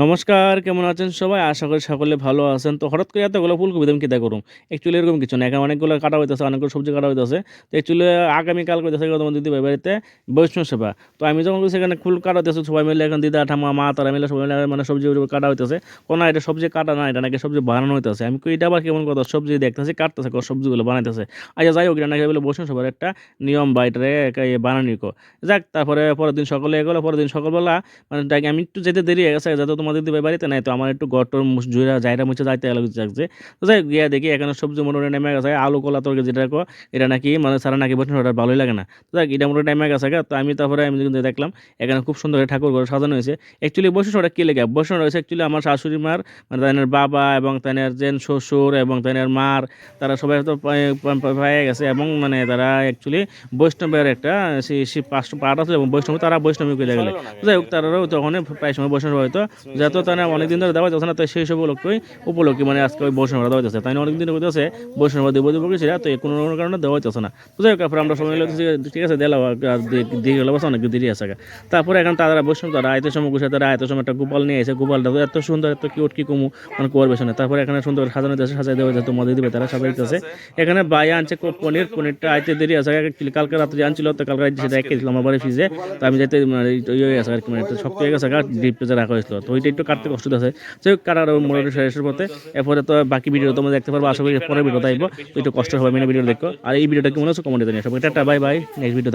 নমস্কার, কেমন আছেন সবাই? আশা করি সকলে ভালো আছেন। তো হঠাৎ করে এতগুলো ফুলকপি আমি কিতা করুম? অ্যাকচুয়ালি এরকম কিছু না। এখানে অনেকগুলো কাটা হইতেছে, অনেকগুলো সবজি কাটা হইতেছে। তো অ্যাকচুয়ালি আগামীকাল কইতেছে তোমার দিদিভাই বাড়িতে বৈষ্ণব সেবা। তো আমি যখন কইছি এখানে ফুল কাটা হইতেছে সবাই মিলে এখন দিদা, ঠাম্মা, মা তারা মিলে সবাই মিলে মানে সবজি কাটা হইতেছে। না এটা সবজি কাটা না, এটা নাকি সবজি বানানো হইতেছে। আমি কই এটা আবার কেমন কথা? সবজি দেখতেছি কাটতেছে, সবজিগুলো বানাইতেছে। আচ্ছা যাই হোক, এটা নাকি বলে বৈষ্ণব সেবার একটা নিয়ম বা এটারে বানানির যাক তারপরে পরের দিন সকালে এগোলো, পরের দিন সকালবেলা মানে ডাইরেক্ট আমি একটু যেতে দেরি হয়ে গেছে যাতে তোমার দিদিভাই বাড়িতে নাই, তো আমার একটু ঘর-টর জুইরা জায়গা মুছে যাইতে লাগছে। তো যাই হোক গিয়া দেখি এখানে সবজি মোটামুটি নেমে গেছে। আলু কলা তরকারি যেটা এটা নাকি মানে ছাড়া নাকি বসে ওটা ভালোই লাগে না। তো যাক এটা মোটামুটি নেমে গেছে গা। তো আমি কিন্তু দেখলাম এখানে খুব সুন্দর করে ঠাকুর ঘর সাজানো হয়েছে। অ্যাকচুয়ালি বৈশিষ্ট্যটা কি লেগে বৈশিষ্ট্য রয়েছে অ্যাকচুয়ালি আমার শাশুড়ি মার মানে তাদের বাবা এবং তাদের যে শ্বশুর এবং তাদের মার তারা সবাই তো পেয়ে গেছে এবং মানে তারা অ্যাকচুয়ালি বৈষ্ণবের একটা পাঠ আছে এবং বৈষ্ণব তারা বৈষ্ণবী করে গেলে যাই হোক তারাও তখন প্রায় সময় বৈষ্ণব হয়তো যত তারা অনেকদিন ধরে দেওয়া যাচ্ছে না, তো সেই সব উপলক্ষে মানে আজকে ওই বৈষ্ণবরা দেওয়া যাচ্ছে তাই অনেকদিন হইতেছে বৈষ্ণব দেব দেব কিছু তো কোনো কারণে দেওয়া যাচ্ছে না। তো যাই হোক তারপরে আমরা সময় ঠিক আছে দিলাম দিয়ে গেল অনেক দেরি আছে। তারপরে এখন তারা বৈষ্ণব তারা আয়তের সময় গুছিয়ে তারা আয়তের সময় একটা গোপাল নিয়ে এসে গোপালটা তো এত সুন্দর এত কিউট কি কমু মানে করবে শোনে। তারপরে এখানে সুন্দর সাজানো যাচ্ছে, সাজাই দেওয়া যাচ্ছে তোমাদের দিবে তারা সাজাইতেছে। এখানে বাই আনছে পনিরটা আইতে দেরি আছে অ্যাকচুয়ালি কালকে রাত্রে আনছিল, তো কালকে রাত্রে সেটা রেখে দিলাম আমার বাড়ি ফ্রিজে। তো আমি যাতে মানে ইয়ে আছে আর কি মানে একটু শক্ত হয়ে গেছে ডিপ ফ্রিজে রাখা হয়েছিল, তো ওইটা একটু কাটতে কষ্ট আছে। সে কাটার মোটামুটি শেষের পথে এরপরে তো বাকি ভিডিও তোমরা দেখতে পারবো, আশা করি পরের ভিডিও আইবো। তো একটু কষ্ট হবে মেনে ভিডিও দেখো। আর এই ভিডিওটা কেমন আছে কমেন্টে জানিয়ে সবাই tata bye bye, next video.